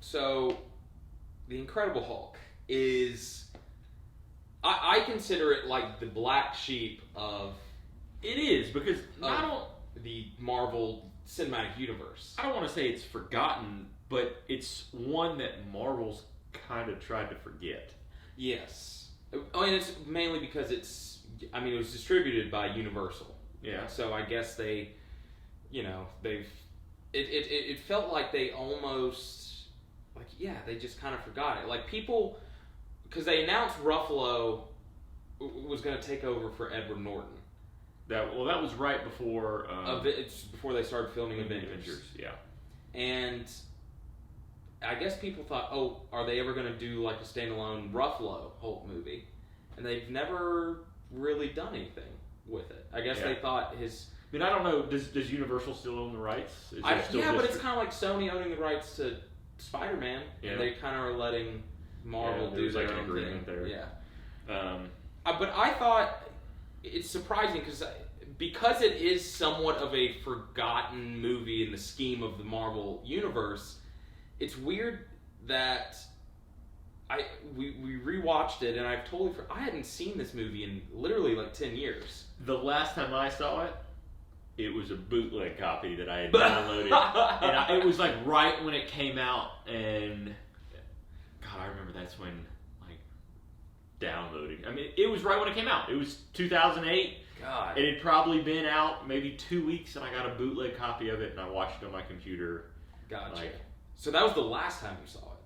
So, the Incredible Hulk is... I consider it like the black sheep of... It is, because the Marvel Cinematic Universe. I don't want to say it's forgotten, but it's one that Marvel's kind of tried to forget. Yes. Oh, and it's mainly because it was distributed by Universal. Yeah. So I guess it felt like they almost, they just kind of forgot it. Like people, because they announced Ruffalo was going to take over for Edward Norton. That was right before... it's before they started filming Avengers. Yeah. And I guess people thought, are they ever going to do like a standalone Ruffalo Hulk movie? And they've never really done anything with it. I guess they thought his... I mean, I don't know, does Universal still own the rights? But it's kind of like Sony owning the rights to Spider-Man. Yeah. And they kind of are letting Marvel do their own thing. There. Yeah. But I thought... It's surprising because it is somewhat of a forgotten movie in the scheme of the Marvel universe. It's weird that we rewatched it and I hadn't seen this movie in literally like 10 years. The last time I saw it, it was a bootleg copy that I had downloaded, and it was like right when it came out, and God, I remember that's when. Downloading. I mean, it was right when it came out. It was 2008. God. It had probably been out maybe 2 weeks, and I got a bootleg copy of it, and I watched it on my computer. Gotcha. So that was the last time you saw it?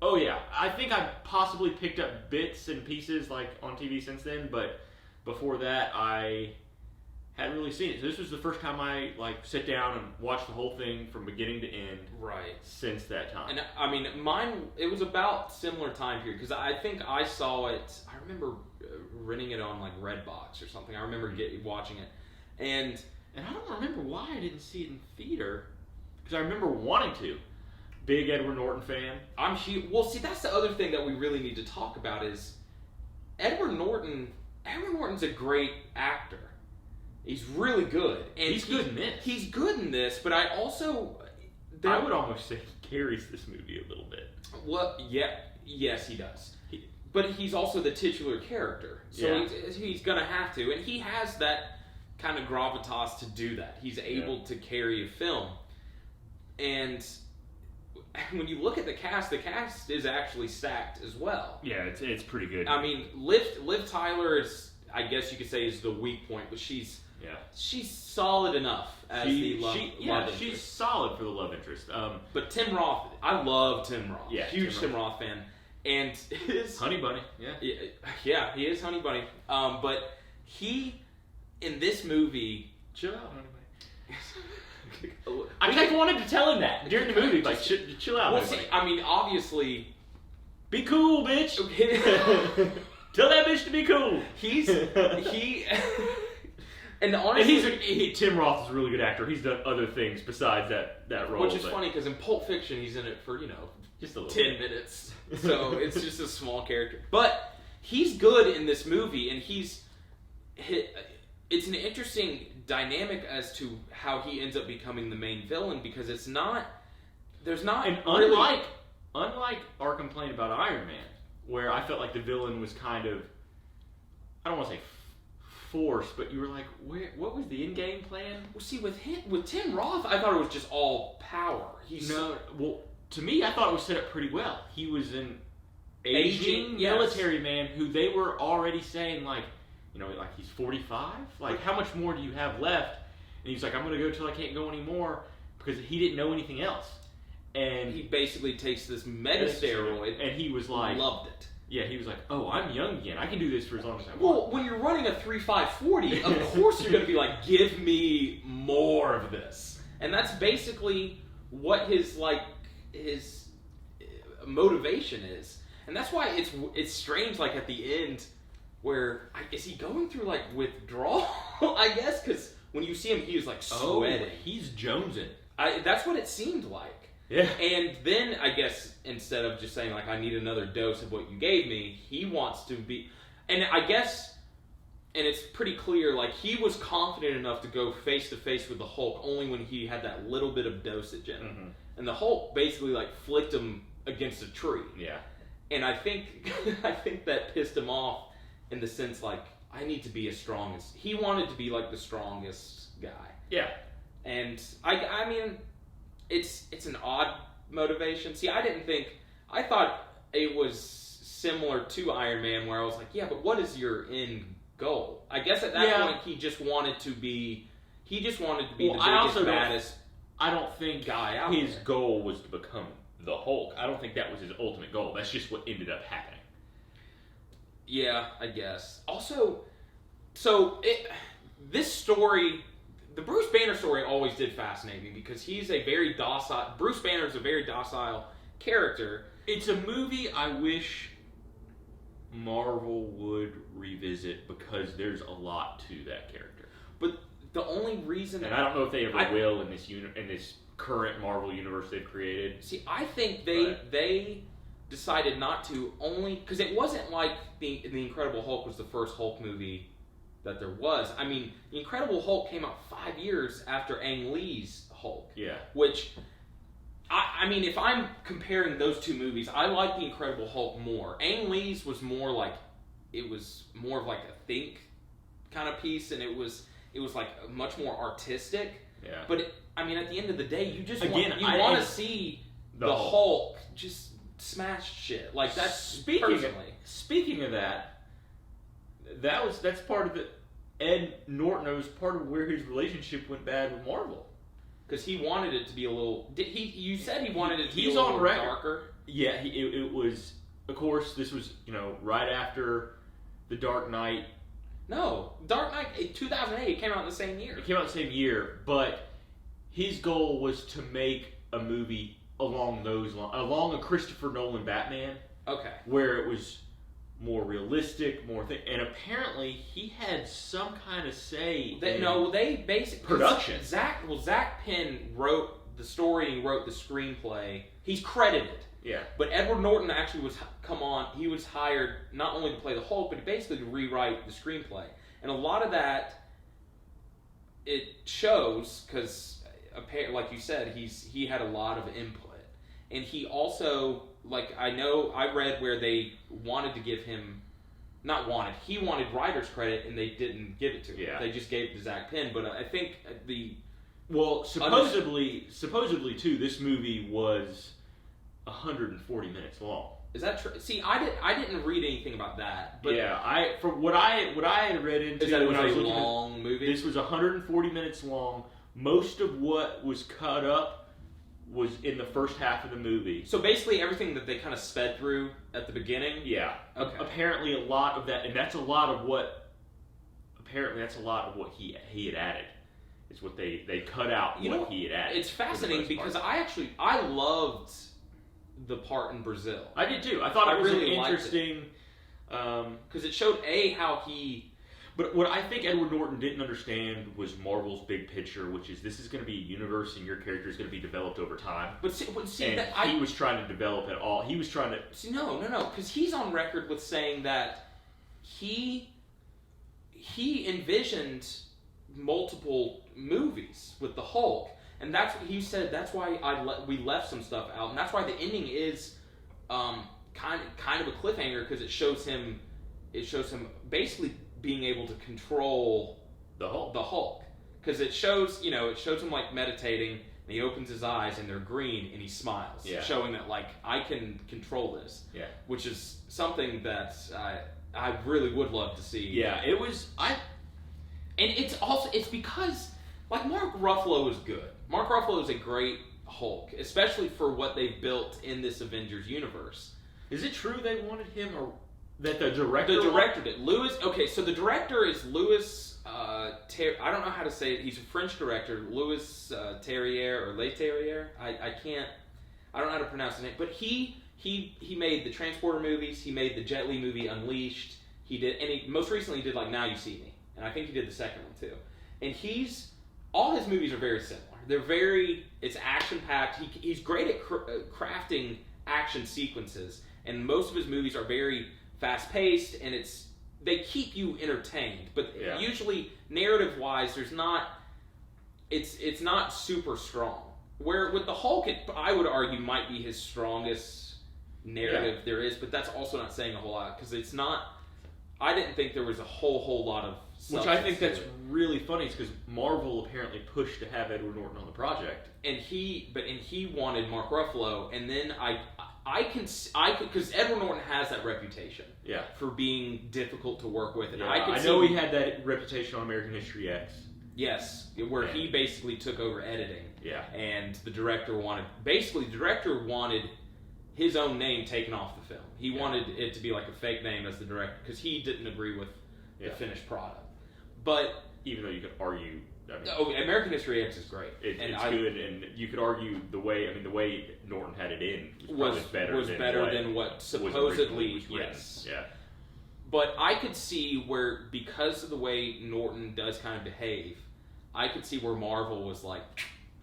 Oh, yeah. I think I possibly picked up bits and pieces like on TV since then, but before that, I hadn't really seen it. So this was the first time I sit down and watched the whole thing from beginning to end. Right. Since that time. And I mean, mine, it was about similar time period because I think I saw it. I remember renting it on like Redbox or something. I remember watching it, and I don't remember why I didn't see it in theater because I remember wanting to. Big Edward Norton fan. I'm huge. Well, see, that's the other thing that we really need to talk about is Edward Norton. Edward Norton's a great actor. He's really good. And he's good in this. He's good in this, but I also... I would almost say he carries this movie a little bit. Well, yes, he does. But he's also the titular character. So he's going to have to. And he has that kind of gravitas to do that. He's able to carry a film. And when you look at the cast is actually stacked as well. Yeah, it's pretty good. I mean, Liv Tyler is, I guess you could say, is the weak point, but she's solid enough as the love interest. She's solid for the love interest. But Tim Roth, I love Tim Roth. Yeah, huge Tim Roth fan. And his Honey Bunny, yeah, he is Honey Bunny. But he in this movie, chill out, Honey Bunny. I kept wanting to tell him that during the movie, like chill out. Well, see, I mean, obviously, be cool, bitch. Tell that bitch to be cool. And honestly, Tim Roth is a really good actor. He's done other things besides that role. Which is funny because in Pulp Fiction, he's in it for, just a little 10 minutes. So it's just a small character. But he's good in this movie, and it's an interesting dynamic as to how he ends up becoming the main villain because there's not unlike our complaint about Iron Man, where I felt like the villain was kind of, I don't want to say forced, but you were like, what was the in-game plan? Well, see, with Tim Roth, I thought it was just all power. To me, I thought it was set up pretty well. He was an aging military man who they were already saying, like he's 45? Like, how much more do you have left? And he's like, I'm going to go till I can't go anymore, because he didn't know anything else. And he basically takes this mega steroid, and he was like, loved it. Yeah, he was like, oh, I'm young again. I can do this for as long as I want. Well, when you're running a 3.540, of course you're going to be like, give me more of this. And that's basically what his motivation is. And that's why it's strange, like, at the end, where, is he going through, like, withdrawal, I guess? Because when you see him, he was, like, sweating. Oh, he's jonesing. That's what it seemed like. Yeah. And then, I guess, instead of just saying, like, I need another dose of what you gave me, he wants to be... And I guess, and it's pretty clear, like, he was confident enough to go face-to-face with the Hulk only when he had that little bit of dosage in him. Mm-hmm. And the Hulk basically, like, flicked him against a tree. Yeah. And I think I think that pissed him off in the sense like I need to be as strong as he wanted to be like the strongest guy. Yeah. And I mean it's an odd motivation. See, I thought it was similar to Iron Man where I was like, yeah, but what is your end goal? I guess at that point he just wanted to be the biggest, baddest. I don't think guy out his there. goal was to become the Hulk. I don't think that was his ultimate goal. That's just what ended up happening. Yeah, I guess. Also, this story, the Bruce Banner story always did fascinate me because Bruce Banner is a very docile character. It's a movie I wish Marvel would revisit because there's a lot to that character. But the only reason... And I don't know if they ever will in this current Marvel universe they've created. See, I think they decided not to only... Because it wasn't like the Incredible Hulk was the first Hulk movie that there was. I mean, The Incredible Hulk came out 5 years after Ang Lee's Hulk. Yeah. Which... I mean, if I'm comparing those two movies, I like The Incredible Hulk more. Ang Lee's was more like... It was more of like a think kind of piece, and it was like much more artistic. Yeah. But at the end of the day, you just I want to see the Hulk just smash shit. Like that's Speaking of that, that's part of the Ed Norton was part of where his relationship went bad with Marvel. Because he wanted it to be a little. You said he wanted it to be a little darker. Yeah, it was. Of course, this was right after The Dark Knight. No, Dark Knight 2008 it came out in the same year. It came out the same year, but his goal was to make a movie along those lines, along a Christopher Nolan Batman. Okay. Where it was more realistic, and apparently he had some kind of say. They basically production. Zach Penn wrote the story and wrote the screenplay. He's credited. Yeah. But Edward Norton actually he was hired not only to play the Hulk, but basically to rewrite the screenplay. And a lot of that, it shows, because, like you said, he had a lot of input. And he also, I read where they wanted to give him, he wanted writer's credit, and they didn't give it to him. Yeah. They just gave it to Zach Penn. But I think supposedly too, this movie was 140 minutes long. Is that true? See, I didn't read anything about that. But yeah, from what I had read into is that when I was looking long movie. This was 140 minutes long. Most of what was cut up was in the first half of the movie. So basically, everything that they kind of sped through at the beginning. Yeah. Okay. Apparently, a lot of that, and that's a lot of what. Apparently, that's a lot of what he had added. It's what they cut out. He had added. It's fascinating because I loved the part in Brazil. I did too. I thought it was really interesting because it showed how he. But what I think Edward Norton didn't understand was Marvel's big picture, which is this is going to be a universe and your character is going to be developed over time. But see and he was trying to develop it all. He was trying to. See, no, because he's on record with saying that he envisioned multiple movies with the Hulk. And that's what he said. That's why we left some stuff out, and that's why the ending is kind of a cliffhanger because it shows him basically being able to control the Hulk because it shows him like meditating, and he opens his eyes and they're green and he smiles, showing that I can control this. Yeah, which is something that I really would love to see. Yeah, it was and it's because Mark Ruffalo is good. Mark Ruffalo is a great Hulk, especially for what they've built in this Avengers universe. Is it true they wanted him, or that the director? The director did. So the director is Louis. I don't know how to say it. He's a French director, Louis Terrier or Le Terrier. I don't know how to pronounce his name, but he made the Transporter movies. He made the Jet Li movie Unleashed. Most recently did Now You See Me, and I think he did the second one too. And all his movies are very similar. It's action-packed. He's great at crafting action sequences, and most of his movies are very fast-paced, and they keep you entertained. But usually, narrative-wise, it's not super strong. Where with the Hulk, I would argue might be his strongest narrative there is, but that's also not saying a whole lot because it's not. I didn't think there was a whole lot of. Which I think that's really funny, is because Marvel apparently pushed to have Edward Norton on the project, and he wanted Mark Ruffalo, and then I can because Edward Norton has that reputation, for being difficult to work with, and I know he had that reputation on American History X. Yes, where he basically took over editing. Yeah, and the director wanted his own name taken off the film. He wanted it to be like a fake name as the director because he didn't agree with the finished product. But even though you could argue, American History X is great. It's good, and you could argue the way Norton had it in was better than what supposedly was written. Yes. Yeah. But I could see where, because of the way Norton does kind of behave, I could see where Marvel was like,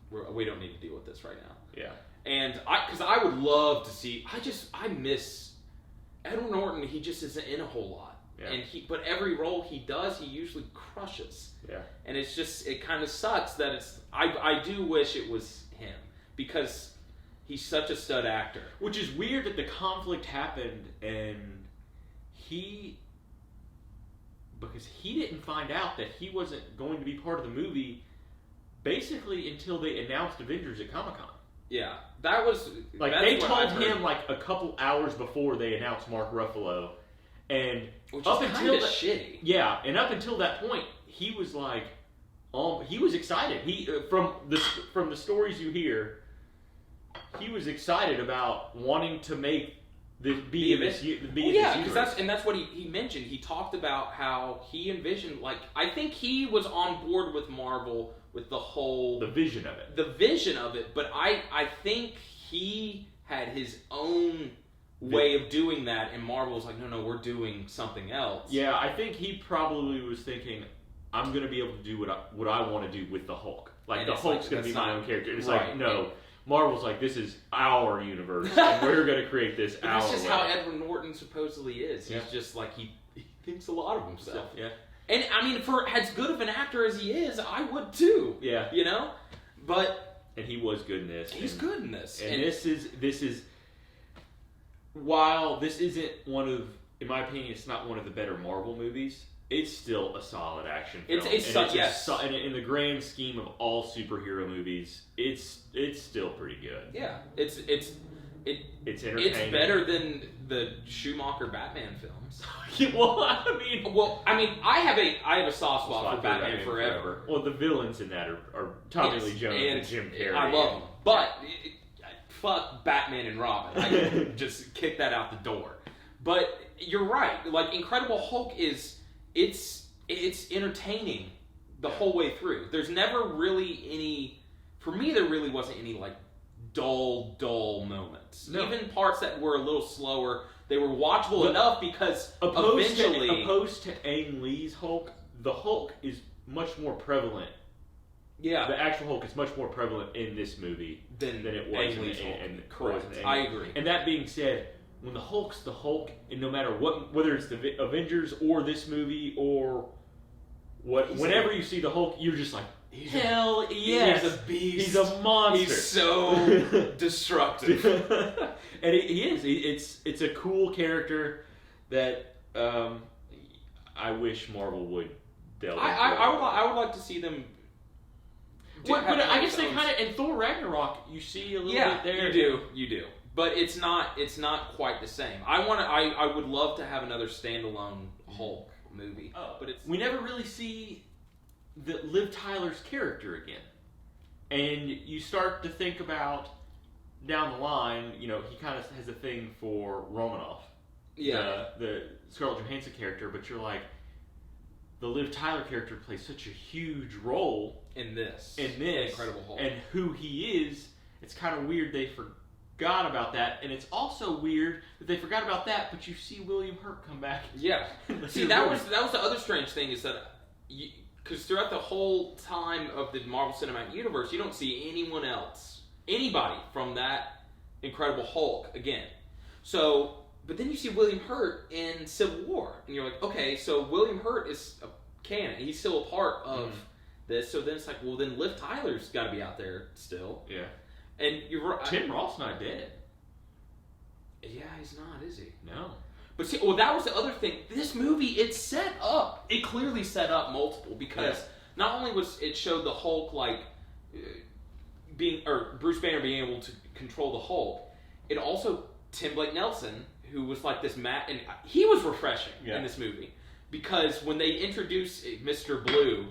we don't need to deal with this right now. Yeah. And because I would love to see, I miss Edward Norton. He just isn't in a whole lot. Yeah. But every role he does, he usually crushes. Yeah. And it's just, it kind of sucks that it's, I do wish it was him because he's such a stud actor. Which is weird that the conflict happened and because he didn't find out that he wasn't going to be part of the movie basically until they announced Avengers at Comic-Con. Yeah. That was, like, they told him like a couple hours before they announced Mark Ruffalo. And which up until shitty. Yeah, and up until that point, he was like, he was excited. He from the stories you hear, he was excited about wanting to make this be this. Yeah, because that's what he mentioned. He talked about how he envisioned, like, I think he was on board with Marvel with the vision of it. But I think he had his own way of doing that, and Marvel was like, no, we're doing something else. Yeah, I think he probably was thinking, I'm going to be able to do what I want to do with the Hulk. Like, and the Hulk's going to be my own character. And it's like, no. Marvel's like, this is our universe, and we're going to create this our way. That's just how Edward Norton supposedly is. He's just like, he thinks a lot of himself. Yeah. And, I mean, for as good of an actor as he is, I would too. Yeah. You know? But... And he was good in this. He's good in this. And this is... While this isn't in my opinion, it's not one of the better Marvel movies, it's still a solid action film. And in the grand scheme of all superhero movies, it's still pretty good. Yeah, it's entertaining. It's better than the Schumacher Batman films. I mean, I have a soft spot for Batman Forever. Well, the villains in that are Tommy Lee Jones and Jim Carrey. I love them, but. Fuck Batman and Robin. I can just kick that out the door. But you're right. Like, Incredible Hulk it's entertaining the whole way through. There's never really any, for me, there really wasn't any, like, dull moments. No. Even parts that were a little slower, they were watchable enough because opposed to Ang Lee's Hulk, the Hulk is much more prevalent. Yeah, the actual Hulk is much more prevalent in this movie than it was in Correct. I agree. And that being said, when the Hulk's the Hulk, and no matter what, whether it's the Avengers or this movie or whenever you see the Hulk, you're just like, hell yes, he's a beast. He's a monster. He's so destructive. And he is. It's a cool character that I wish Marvel would delve into. I would like to see them. But I guess they kind of in Thor Ragnarok you see a little bit there. You do. But it's not quite the same. I would love to have another standalone Hulk movie. But we never really see Liv Tyler's character again. And you start to think about down the line, he kind of has a thing for Romanoff. Yeah. The Scarlett Johansson character, but you're like, the Liv Tyler character plays such a huge role in this Incredible Hulk, and who he is. It's kind of weird they forgot about that, and it's also weird that they forgot about that. But you see William Hurt come back. Yeah, see that was the other strange thing is that because throughout the whole time of the Marvel Cinematic Universe, you don't see anybody from that Incredible Hulk again. So. But then you see William Hurt in Civil War, and you're like, okay, so William Hurt is a canon. He's still a part of this. So then it's like, well, then Liv Tyler's got to be out there still. Yeah. And you're right. Tim Roth's not dead. Yeah, he's not, is he? No. But see, well, that was the other thing. This movie, it clearly set up multiple, because not only was it showed the Hulk Bruce Banner being able to control the Hulk, it also Tim Blake Nelson, who was like this and he was refreshing in this movie, because when they introduce Mr. Blue,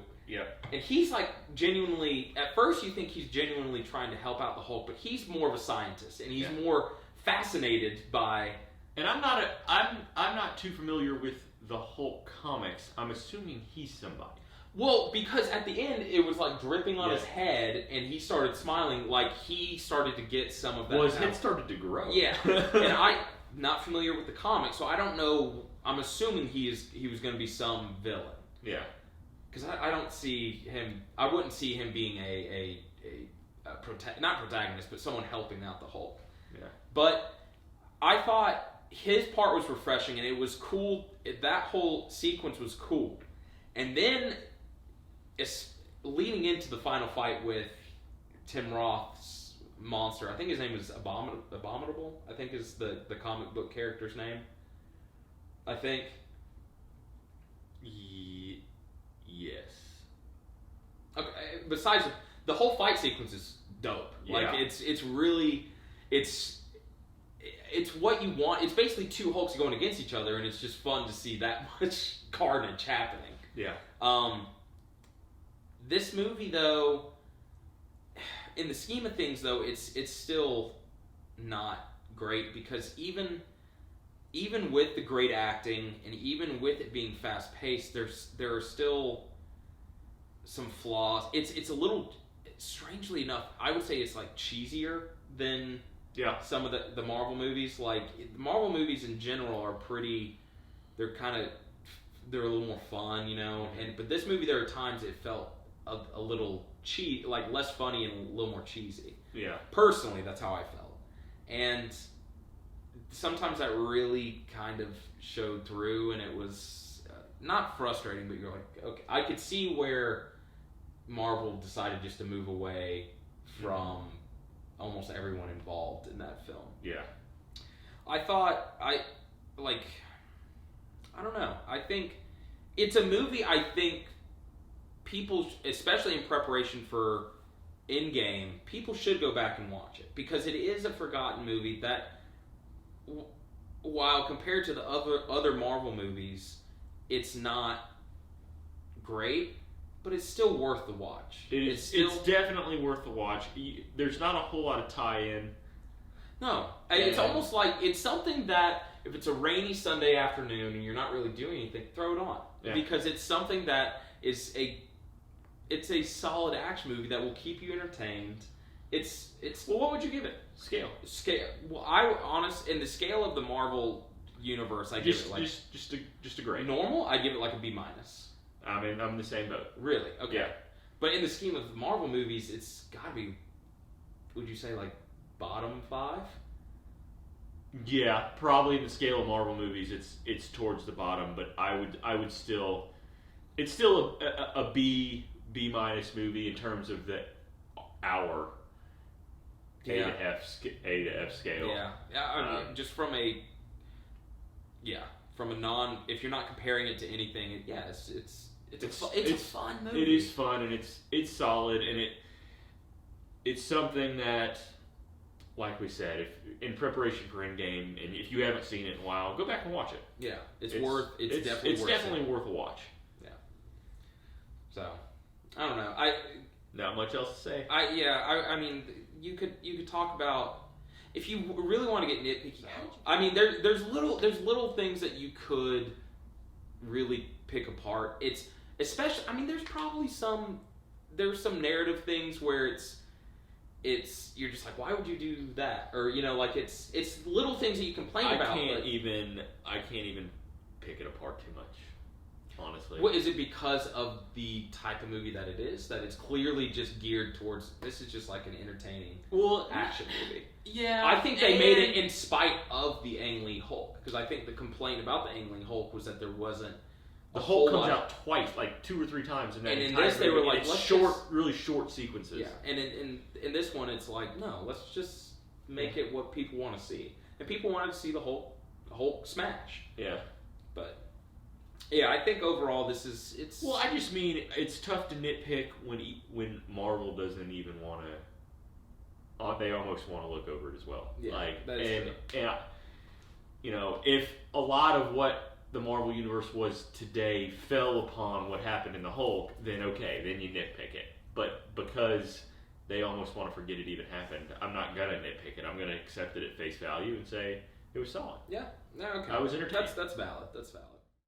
and he's like genuinely, at first you think he's genuinely trying to help out the Hulk, but he's more of a scientist, and he's more fascinated by. And I'm not too familiar with the Hulk comics. I'm assuming he's somebody. Well, because at the end it was like dripping on his head, and he started smiling, like he started to get some of that. Well, his head started to grow. Yeah, and I'm not familiar with the comics, so I don't know. I'm assuming he was going to be some villain. Yeah, because I don't see him. I wouldn't see him being not protagonist, but someone helping out the Hulk. Yeah, but I thought his part was refreshing, and it was cool. That whole sequence was cool. And then, leading into the final fight with Tim Roth's monster, I think his name is Abominable, I think is the comic book character's name. I think. Yes. Okay, besides, the whole fight sequence is dope. Like, it's really, it's what you want. It's basically two Hulks going against each other, and it's just fun to see that much carnage happening. Yeah. This movie, though, in the scheme of things, though, it's still not great, because even with the great acting, and even with it being fast paced, there are still some flaws. It's a little, strangely enough, I would say it's like cheesier than some of the Marvel movies. Like, the Marvel movies in general are pretty, they're a little more fun, you know. But this movie, there are times it felt a little like less funny and a little more cheesy. Yeah. Personally, that's how I felt. And sometimes that really kind of showed through, and it was not frustrating, but you're like, okay, I could see where Marvel decided just to move away from almost everyone involved in that film. Yeah. I thought, I don't know. I think it's a movie I think people, especially in preparation for Endgame, people should go back and watch it, because it is a forgotten movie that, while compared to the other Marvel movies, it's not great, but it's still worth the watch. It's definitely worth the watch. There's not a whole lot of tie-in. No. It's almost like, it's something that, if it's a rainy Sunday afternoon and you're not really doing anything, throw it on. Yeah. Because it's something that is it's a solid action movie that will keep you entertained. It's well, what would you give it? Scale. Well, in the scale of the Marvel universe, I give it like just a grade. Normal, I give it like a B-. I mean, I'm in the same boat. Really? Okay. Yeah. But in the scheme of the Marvel movies, it's got to be, would you say, like bottom 5? Yeah, probably in the scale of Marvel movies, it's towards the bottom. But I would still, it's still a B- movie in terms of the hour A to F scale. Yeah. I mean, just from a non, if you're not comparing it to anything, it's a fun movie. It is fun, and it's solid, and it's something that, like we said, if in preparation for Endgame, and if you haven't seen it in a while, go back and watch it. Yeah, it's definitely worth a watch. Yeah. So, I don't know. Not much else to say. I mean, you could talk about, if you really want to get nitpicky. I mean, there's little things that you could really pick apart. It's especially, I mean, there's some narrative things where it's you're just like, why would you do that? Or, you know, like it's little things that you complain about. I can't even pick it apart too much, honestly. What is it, because of the type of movie that it is? That it's clearly just geared towards, this is just like an entertaining action movie. Yeah. I think they made it in spite of the Ang Lee Hulk, because I think the complaint about the Ang Lee Hulk was that there wasn't. The Hulk comes out twice, like 2 or 3 times, and in this they were like, really short sequences. Yeah, and in this one it's like, no, let's just make it what people want to see. and people wanted to see the Hulk smash. Yeah. But yeah, I think overall it's. Well, I just mean it's tough to nitpick when Marvel doesn't even want to. They almost want to look over it as well. Yeah, like, that is true. And you know, if a lot of what the Marvel Universe was today fell upon what happened in the Hulk, then okay, then you nitpick it. But because they almost want to forget it even happened, I'm not gonna nitpick it. I'm gonna accept it at face value and say it was solid. Yeah. No, okay. I was entertained. That's valid. That's valid.